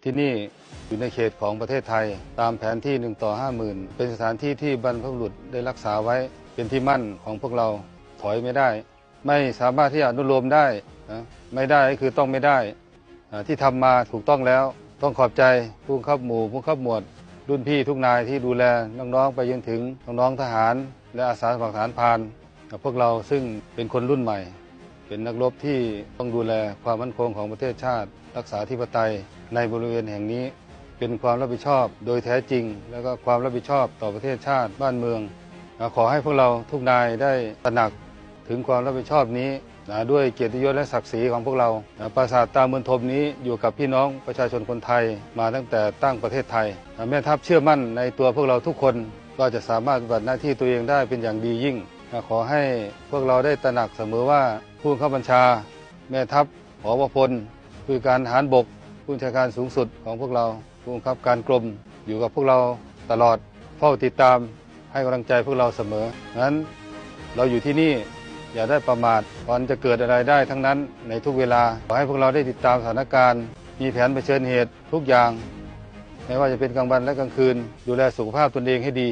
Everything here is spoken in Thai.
ที่นี่อยู่ในเขตของประเทศไทยตามแผนที่1:50,000เป็นสถานที่ที่บรรพบุรุษได้รักษาไว้เป็นที่มั่นของพวกเราถอยไม่ได้ไม่สามารถที่จะอนุโลมได้นะไม่ได้ก็คือต้องไม่ได้ที่ทำมาถูกต้องแล้วต้องขอบใจผู้บังคับหมู่ผู้บังคับหมวดรุ่นพี่ทุกนายที่ดูแลน้องๆไปจนถึงน้องๆทหารและอาสาสมัครทหารพรานพวกเราซึ่งเป็นคนรุ่นใหม่เป็นนักรบที่ต้องดูแลความมั่นคงของประเทศชาติรักษาอธิปไตยในบริเวณแห่งนี้เป็นความรับผิดชอบโดยแท้จริงแล้วก็ความรับผิดชอบต่อประเทศชาติบ้านเมืองขอให้พวกเราทุกนายได้ตระหนักถึงความรับผิดชอบนี้ด้วยเกียรติยศและศักดิ์ศรีของพวกเราปราสาทตาเมืองทมนี้อยู่กับพี่น้องประชาชนคนไทยมาตั้งแต่ตั้งประเทศไทยแม่ทัพเชื่อมั่นในตัวพวกเราทุกคนว่าจะสามารถปฏิบัติหน้าที่ตัวเองได้เป็นอย่างดียิ่งขอให้พวกเราได้ตระหนักเสมอว่าผู้บังคับบัญชาแม่ทัพผบ.พลผู้การทหารบกผู้บัญชาการสูงสุดของพวกเราผู้บังคับการกรมอยู่กับพวกเราตลอดเฝ้าติดตามให้กำลังใจพวกเราเสมองั้นเราอยู่ที่นี่อย่าได้ประมาทวันจะเกิดอะไรได้ทั้งนั้นในทุกเวลาขอให้พวกเราได้ติดตามสถานการณ์มีแผนเผชิญเหตุทุกอย่างไม่ว่าจะเป็นกลางวันและกลางคืนดูแลสุขภาพตนเองให้ดี